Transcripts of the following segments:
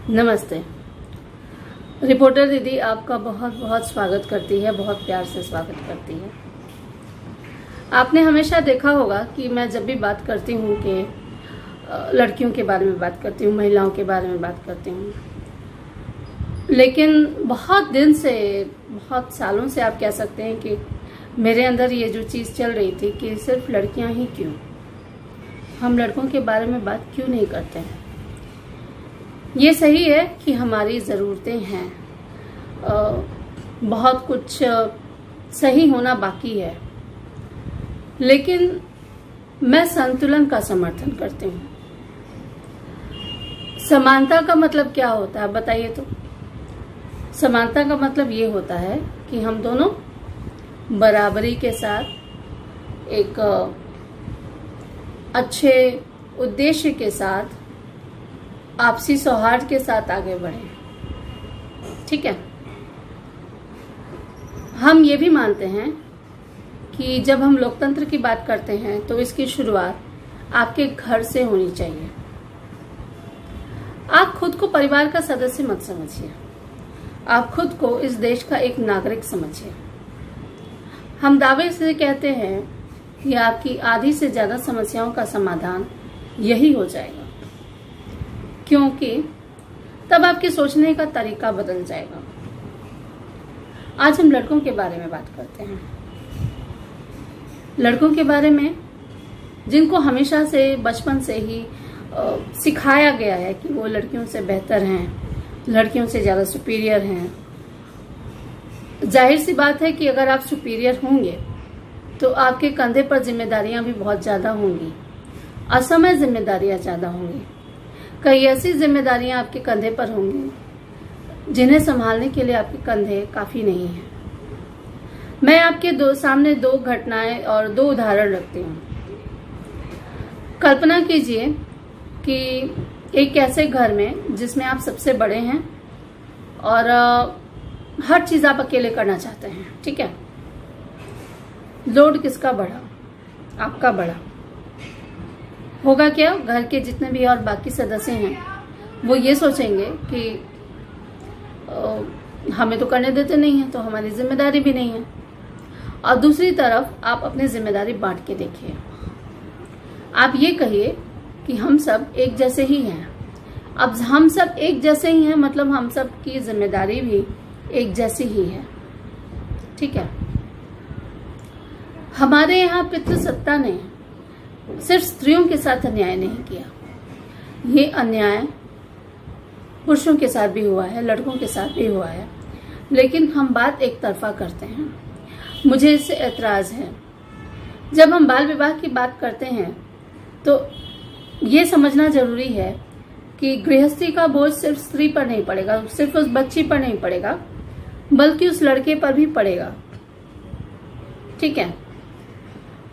नमस्ते। रिपोर्टर दीदी आपका बहुत बहुत स्वागत करती है, बहुत प्यार से स्वागत करती है। आपने हमेशा देखा होगा कि मैं जब भी बात करती हूँ कि लड़कियों के बारे में बात करती हूँ, महिलाओं के बारे में बात करती हूँ, लेकिन बहुत दिन से, बहुत सालों से आप कह सकते हैं कि मेरे अंदर ये जो चीज़ चल रही थी कि सिर्फ लड़कियाँ ही क्यों, हम लड़कों के बारे में बात क्यों नहीं करते हैं। ये सही है कि हमारी ज़रूरतें हैं, बहुत कुछ सही होना बाकी है, लेकिन मैं संतुलन का समर्थन करती हूँ। समानता का मतलब क्या होता है बताइए तो? समानता का मतलब ये होता है कि हम दोनों बराबरी के साथ एक अच्छे उद्देश्य के साथ, आपसी सौहार्द के साथ आगे बढ़े। ठीक है, हम ये भी मानते हैं कि जब हम लोकतंत्र की बात करते हैं तो इसकी शुरुआत आपके घर से होनी चाहिए। आप खुद को परिवार का सदस्य मत समझिए, आप खुद को इस देश का एक नागरिक समझिए। हम दावे से कहते हैं कि आपकी आधी से ज्यादा समस्याओं का समाधान यही हो जाएगा, क्योंकि तब आपके सोचने का तरीका बदल जाएगा। आज हम लड़कों के बारे में बात करते हैं, लड़कों के बारे में जिनको हमेशा से, बचपन से ही सिखाया गया है कि वो लड़कियों से बेहतर हैं, लड़कियों से ज़्यादा सुपीरियर हैं। जाहिर सी बात है कि अगर आप सुपीरियर होंगे तो आपके कंधे पर जिम्मेदारियां भी बहुत ज़्यादा होंगी, असमय जिम्मेदारियां ज़्यादा होंगी। कई ऐसी जिम्मेदारियां आपके कंधे पर होंगी जिन्हें संभालने के लिए आपके कंधे काफ़ी नहीं हैं। मैं आपके सामने दो घटनाएं और दो उदाहरण रखती हूँ। कल्पना कीजिए कि एक ऐसे घर में जिसमें आप सबसे बड़े हैं और हर चीज़ आप अकेले करना चाहते हैं। ठीक है, लोड किसका बढ़ा? आपका बढ़ा। होगा क्या? घर के जितने भी और बाकी सदस्य हैं वो ये सोचेंगे कि हमें तो करने देते नहीं हैं, तो हमारी जिम्मेदारी भी नहीं है। और दूसरी तरफ आप अपनी जिम्मेदारी बांट के देखिए। आप ये कहिए कि हम सब एक जैसे ही हैं। अब हम सब एक जैसे ही हैं मतलब हम सब की जिम्मेदारी भी एक जैसी ही है। ठीक है, हमारे यहाँ पितृसत्ता ने सिर्फ स्त्रियों के साथ अन्याय नहीं किया, ये अन्याय पुरुषों के साथ भी हुआ है, लड़कों के साथ भी हुआ है, लेकिन हम बात एक तरफा करते हैं। मुझे इससे ऐतराज है। जब हम बाल विवाह की बात करते हैं तो ये समझना जरूरी है कि गृहस्थी का बोझ सिर्फ स्त्री पर नहीं पड़ेगा, सिर्फ उस बच्ची पर नहीं पड़ेगा, बल्कि उस लड़के पर भी पड़ेगा। ठीक है,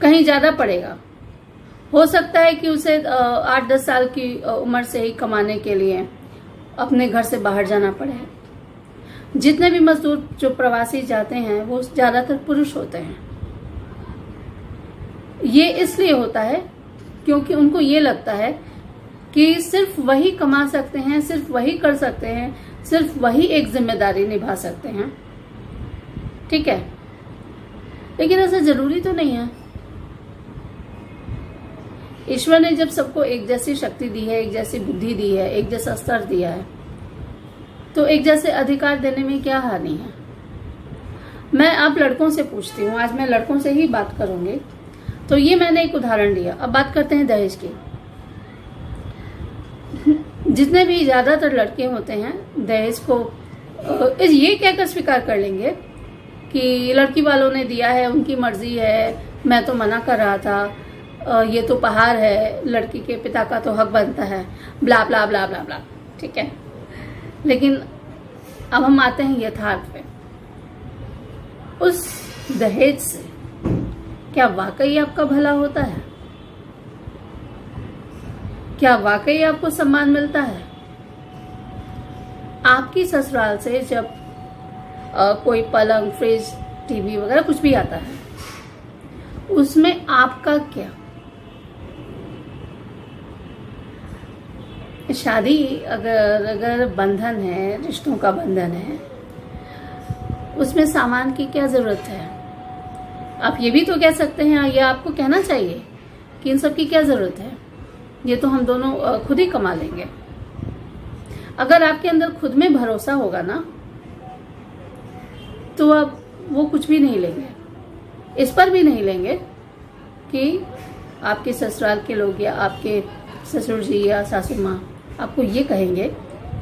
कहीं ज्यादा पड़ेगा। हो सकता है कि उसे 8-10 साल की उम्र से ही कमाने के लिए अपने घर से बाहर जाना पड़े। जितने भी मजदूर जो प्रवासी जाते हैं वो ज्यादातर पुरुष होते हैं। ये इसलिए होता है क्योंकि उनको ये लगता है कि सिर्फ वही कमा सकते हैं, सिर्फ वही कर सकते हैं, सिर्फ वही एक जिम्मेदारी निभा सकते हैं। ठीक है, लेकिन ऐसा जरूरी तो नहीं है। ईश्वर ने जब सबको एक जैसी शक्ति दी है, एक जैसी बुद्धि दी है, एक जैसा स्तर दिया है, तो एक जैसे अधिकार देने में क्या हानि है। मैं आप लड़कों से पूछती हूँ, आज मैं लड़कों से ही बात करूंगी। तो ये मैंने एक उदाहरण दिया। अब बात करते हैं दहेज की। जितने भी ज्यादातर लड़के होते हैं दहेज को ये कहकर स्वीकार कर लेंगे कि लड़की वालों ने दिया है, उनकी मर्जी है, मैं तो मना कर रहा था, ये तो उपहार है, लड़की के पिता का तो हक बनता है, ब्ला ब्ला ब्ला ब्ला ब्ला। ठीक है, लेकिन अब हम आते हैं यथार्थ पे। उस दहेज से क्या वाकई आपका भला होता है? क्या वाकई आपको सम्मान मिलता है? आपकी ससुराल से जब कोई पलंग, फ्रिज, टीवी वगैरह कुछ भी आता है, उसमें आपका क्या? शादी अगर बंधन है, रिश्तों का बंधन है, उसमें सामान की क्या ज़रूरत है? आप ये भी तो कह सकते हैं, या आपको कहना चाहिए कि इन सब की क्या ज़रूरत है, ये तो हम दोनों खुद ही कमा लेंगे। अगर आपके अंदर खुद में भरोसा होगा ना, तो आप वो कुछ भी नहीं लेंगे। इस पर भी नहीं लेंगे कि आपके ससुराल के लोग या आपके ससुर जी या सासू माँ आपको ये कहेंगे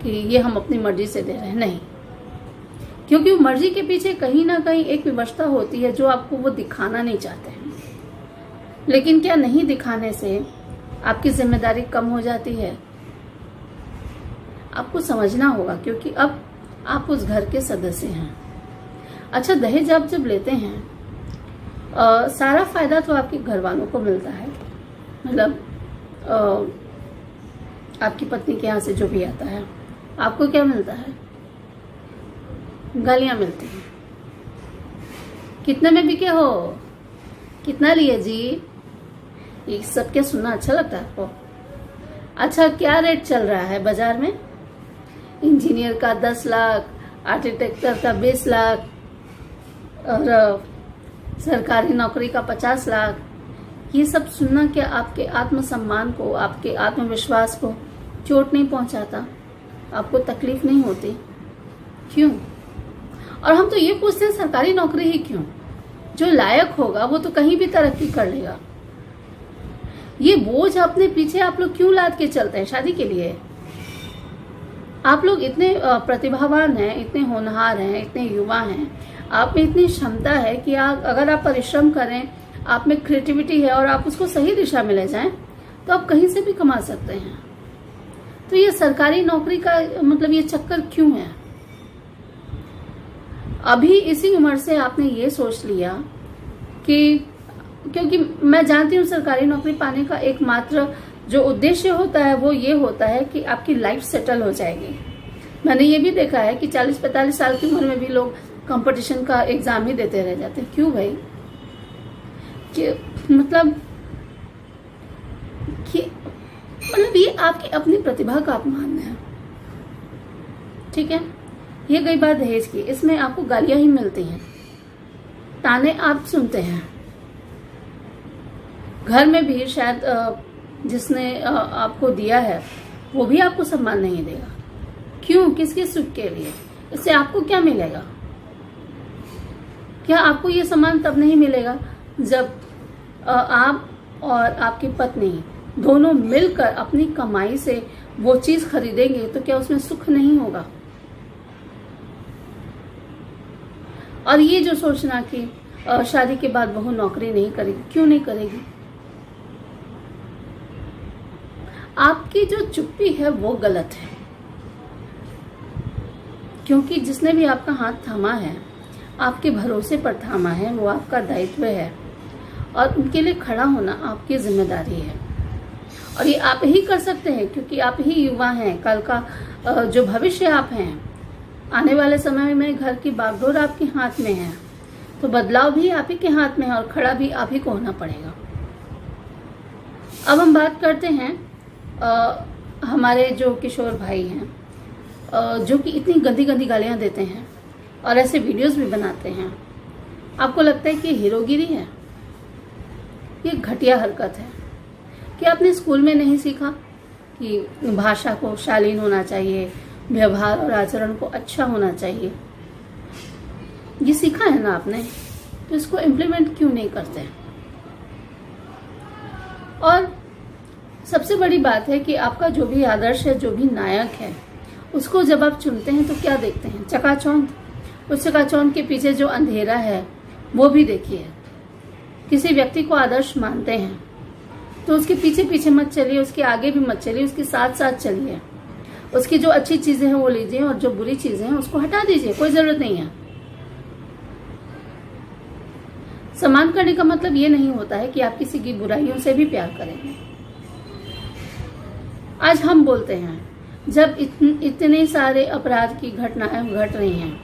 कि ये हम अपनी मर्जी से दे रहे हैं। नहीं, क्योंकि मर्जी के पीछे कहीं ना कहीं एक विवशता होती है जो आपको वो दिखाना नहीं चाहते हैं। लेकिन क्या नहीं दिखाने से आपकी जिम्मेदारी कम हो जाती है? आपको समझना होगा, क्योंकि अब आप उस घर के सदस्य हैं। अच्छा, दहेज आप जब लेते हैं, सारा फायदा तो आपके घर वालों को मिलता है, मतलब आपकी पत्नी के यहाँ से जो भी आता है, आपको क्या मिलता है? गालियां मिलती हैं। कितने में बिके हो, कितना लिए जी, ये सब क्या सुनना अच्छा लगता है आपको? अच्छा, क्या रेट चल रहा है बाजार में? इंजीनियर का 10 लाख, आर्किटेक्टर का 20 लाख और सरकारी नौकरी का 50 लाख। ये सब सुनना क्या आपके आत्मसम्मान को, आपके आत्मविश्वास को चोट नहीं पहुंचाता? आपको तकलीफ नहीं होती? क्यों? और हम तो ये पूछते हैं, सरकारी नौकरी ही क्यों? जो लायक होगा वो तो कहीं भी तरक्की कर लेगा। ये बोझ अपने पीछे आप लोग क्यों लाद के चलते हैं शादी के लिए? आप लोग इतने प्रतिभावान हैं, इतने होनहार हैं, इतने युवा हैं, आप में इतनी क्षमता है कि अगर आप परिश्रम करें, आप में क्रिएटिविटी है और आप उसको सही दिशा में ले जाएं, तो आप कहीं से भी कमा सकते हैं। तो ये सरकारी नौकरी का मतलब ये चक्कर क्यों है? अभी इसी उम्र से आपने ये सोच लिया कि, क्योंकि मैं जानती हूँ सरकारी नौकरी पाने का एकमात्र जो उद्देश्य होता है वो ये होता है कि आपकी लाइफ सेटल हो जाएगी। मैंने ये भी देखा है कि 40-45 साल की उम्र में भी लोग कंपटीशन का एग्जाम ही देते रह जाते हैं। क्यों भाई? कि मतलब ये आपकी अपनी प्रतिभा का अपमान है। ठीक है, ये गई बात दहेज की। इसमें आपको गालियां ही मिलती हैं, ताने आप सुनते हैं। घर में भी शायद जिसने आपको दिया है वो भी आपको सम्मान नहीं देगा। क्यों? किसके सुख के लिए? इससे आपको क्या मिलेगा? क्या आपको ये सम्मान तब नहीं मिलेगा जब आप और आपकी पत्नी दोनों मिलकर अपनी कमाई से वो चीज खरीदेंगे? तो क्या उसमें सुख नहीं होगा? और ये जो सोचना कि शादी के बाद बहू नौकरी नहीं करेगी, क्यों नहीं करेगी? आपकी जो चुप्पी है वो गलत है, क्योंकि जिसने भी आपका हाथ थामा है, आपके भरोसे पर थामा है, वो आपका दायित्व है और उनके लिए खड़ा होना आपकी जिम्मेदारी है। और ये आप ही कर सकते हैं, क्योंकि आप ही युवा हैं, कल का जो भविष्य आप हैं। आने वाले समय में घर की बागडोर आपके हाथ में है, तो बदलाव भी आप ही के हाथ में है और खड़ा भी आप ही को होना पड़ेगा। अब हम बात करते हैं हमारे जो किशोर भाई हैं, जो कि इतनी गंदी गंदी गालियां देते हैं और ऐसे वीडियोस भी बनाते हैं। आपको लगता है कि हीरोगिरी है? ये घटिया हरकत है। क्या आपने स्कूल में नहीं सीखा कि भाषा को शालीन होना चाहिए, व्यवहार और आचरण को अच्छा होना चाहिए? ये सीखा है ना आपने, तो इसको इम्प्लीमेंट क्यों नहीं करते? और सबसे बड़ी बात है कि आपका जो भी आदर्श है, जो भी नायक है, उसको जब आप चुनते हैं तो क्या देखते हैं? चकाचौंध। उस चकाचौंध के पीछे जो अंधेरा है वो भी देखिए। किसी व्यक्ति को आदर्श मानते हैं तो उसके पीछे पीछे मत चलिए, उसके आगे भी मत चलिए, उसके साथ साथ चलिए। उसकी जो अच्छी चीजें हैं वो लीजिए और जो बुरी चीजें हैं उसको हटा दीजिए, कोई जरूरत नहीं है। सम्मान करने का मतलब ये नहीं होता है कि आप किसी की बुराइयों से भी प्यार करेंगे। आज हम बोलते हैं, जब इतने सारे अपराध की घटनाएं घट रही हैं,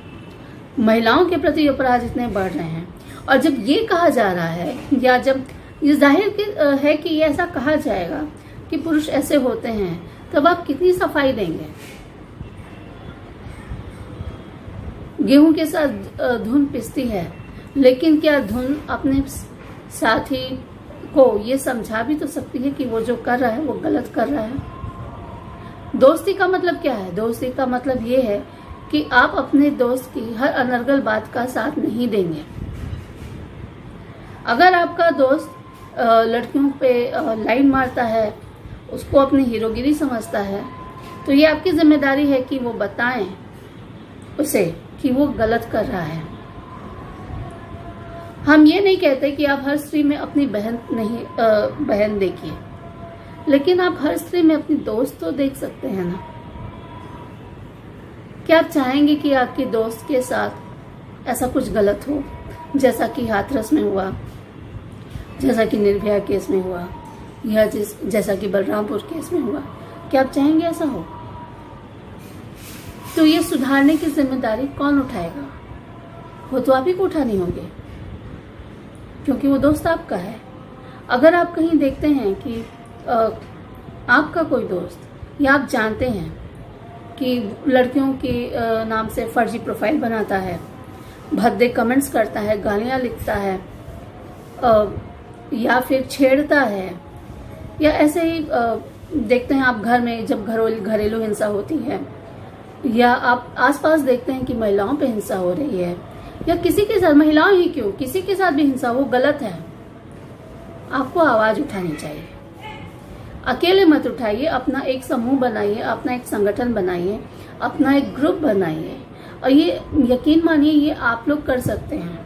महिलाओं के प्रति अपराध इतने बढ़ रहे हैं, और जब ये कहा जा रहा है, या जब ये जाहिर है कि ये ऐसा कहा जाएगा कि पुरुष ऐसे होते हैं, तब आप कितनी सफाई देंगे? गेहूं के साथ धुन पिसती है, लेकिन क्या धुन अपने साथी को ये समझा भी तो सकती है कि वो जो कर रहा है वो गलत कर रहा है? दोस्ती का मतलब क्या है? दोस्ती का मतलब ये है कि आप अपने दोस्त की हर अनर्गल बात का साथ नहीं देंगे। अगर आपका दोस्त लड़कियों पे लाइन मारता है, उसको अपनी हीरोगिरी समझता है, तो ये आपकी जिम्मेदारी है कि वो बताएं उसे कि वो गलत कर रहा है। हम ये नहीं कहते कि आप हर स्त्री में अपनी बहन देखिए, लेकिन आप हर स्त्री में अपनी दोस्त तो देख सकते हैं ना। क्या आप चाहेंगे कि आपके दोस्त के साथ ऐसा कुछ गलत हो, जैसा कि हाथरस में हुआ, जैसा कि निर्भया केस में हुआ, या जैसा कि बलरामपुर केस में हुआ? क्या आप चाहेंगे ऐसा हो? तो ये सुधारने की जिम्मेदारी कौन उठाएगा? वो तो आप ही को उठानी होगी, क्योंकि वो दोस्त आपका है। अगर आप कहीं देखते हैं कि आपका कोई दोस्त, या आप जानते हैं कि लड़कियों के नाम से फर्जी प्रोफाइल बनाता है, भद्दे कमेंट्स करता है, गालियां लिखता है, या फिर छेड़ता है, या ऐसे ही देखते हैं आप घर में जब घरेलू हिंसा होती है, या आप आसपास देखते हैं कि महिलाओं पे हिंसा हो रही है, या किसी के साथ, महिलाओं ही क्यों, किसी के साथ भी हिंसा हो, गलत है। आपको आवाज उठानी चाहिए। अकेले मत उठाइए, अपना एक समूह बनाइए, अपना एक संगठन बनाइए, अपना एक ग्रुप बनाइए। और ये यकीन मानिए, ये आप लोग कर सकते हैं।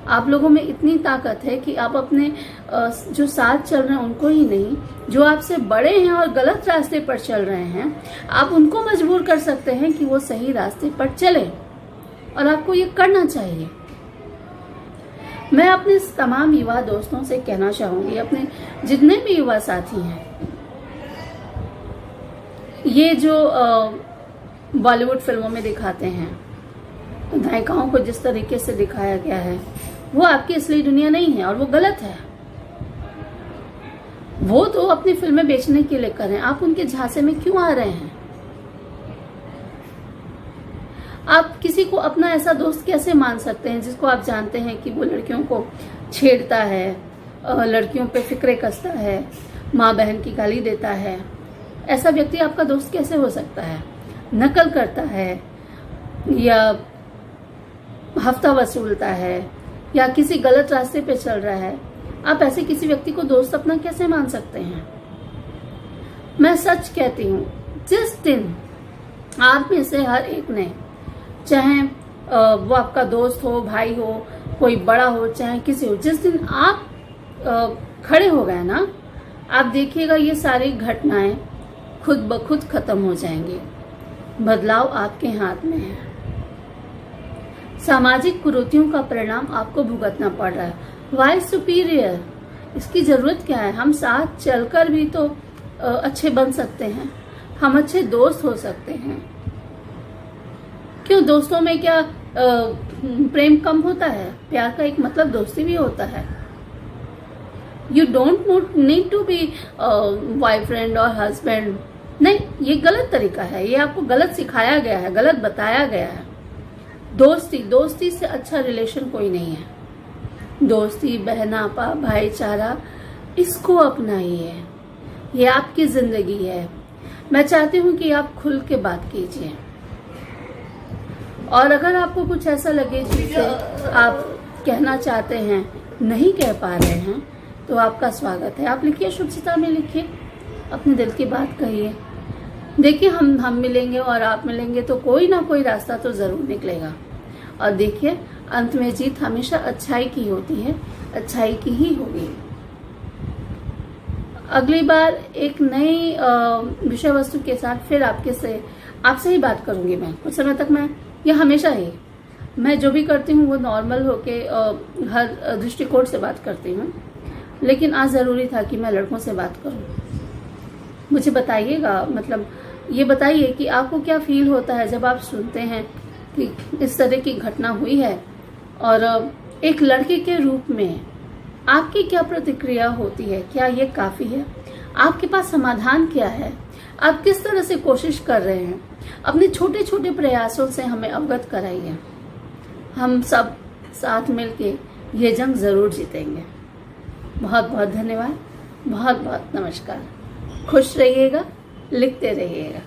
आप लोगों में इतनी ताकत है कि आप अपने जो साथ चल रहे हैं उनको ही नहीं, जो आपसे बड़े हैं और गलत रास्ते पर चल रहे हैं, आप उनको मजबूर कर सकते हैं कि वो सही रास्ते पर चले। और आपको ये करना चाहिए। मैं अपने तमाम युवा दोस्तों से कहना चाहूंगी, अपने जितने भी युवा साथी हैं, ये जो बॉलीवुड फिल्मों में दिखाते हैं, नायिकाओं को जिस तरीके से दिखाया गया है, वो आपकी असली दुनिया नहीं है और वो गलत है। वो तो अपनी फिल्में बेचने के लिए कर रहे हैं, आप उनके झांसे में क्यों आ रहे हैं? आप किसी को अपना ऐसा दोस्त कैसे मान सकते हैं जिसको आप जानते हैं कि वो लड़कियों को छेड़ता है, लड़कियों पे फिक्रे कसता है, माँ बहन की गाली देता है? ऐसा व्यक्ति आपका दोस्त कैसे हो सकता है? नकल करता है, या हफ्ता वसूलता है, या किसी गलत रास्ते पे चल रहा है, आप ऐसे किसी व्यक्ति को दोस्त अपना कैसे मान सकते हैं? मैं सच कहती हूँ, जिस दिन आप में से हर एक ने, चाहे वो आपका दोस्त हो, भाई हो, कोई बड़ा हो, चाहे किसी हो, जिस दिन आप खड़े हो गए ना, आप देखिएगा ये सारी घटनाएं खुद ब खुद खत्म हो जाएंगी। बदलाव आपके हाथ में है। सामाजिक कुरीतियों का परिणाम आपको भुगतना पड़ रहा है। वाई सुपीरियर, इसकी जरूरत क्या है? हम साथ चलकर भी तो अच्छे बन सकते हैं, हम अच्छे दोस्त हो सकते हैं। क्यों दोस्तों में क्या प्रेम कम होता है? प्यार का एक मतलब दोस्ती भी होता है। You don't need to be boyfriend और हस्बैंड। नहीं, ये गलत तरीका है, ये आपको गलत सिखाया गया है, गलत बताया गया है। दोस्ती से अच्छा रिलेशन कोई नहीं है। दोस्ती, बहनापा, भाईचारा, इसको अपनाइए। ये आपकी जिंदगी है। मैं चाहती हूँ कि आप खुल के बात कीजिए, और अगर आपको कुछ ऐसा लगे जिससे आप कहना चाहते हैं, नहीं कह पा रहे हैं, तो आपका स्वागत है। आप लिखिए, शुभचिता में लिखिए, अपने दिल की बात कहिए। देखिए, हम मिलेंगे और आप मिलेंगे तो कोई ना कोई रास्ता तो जरूर निकलेगा। और देखिए, अंत में जीत हमेशा अच्छाई की होती है, अच्छाई की ही होगी। अगली बार एक नई विषय वस्तु के साथ फिर आपसे ही बात करूंगी। मैं कुछ समय तक या हमेशा ही मैं जो भी करती हूँ वो नॉर्मल होके हर दृष्टिकोण से बात करती हूँ, लेकिन आज ज़रूरी था कि मैं लड़कों से बात करूँ। मुझे बताइएगा, मतलब ये बताइए कि आपको क्या फील होता है जब आप सुनते हैं कि इस तरह की घटना हुई है, और एक लड़के के रूप में आपकी क्या प्रतिक्रिया होती है? क्या ये काफ़ी है? आपके पास समाधान क्या है, आप किस तरह से कोशिश कर रहे हैं, अपने छोटे छोटे प्रयासों से हमें अवगत कराइए। हम सब साथ मिलके ये जंग जरूर जीतेंगे। बहुत बहुत धन्यवाद, बहुत बहुत नमस्कार। खुश रहिएगा, लिखते रहिएगा।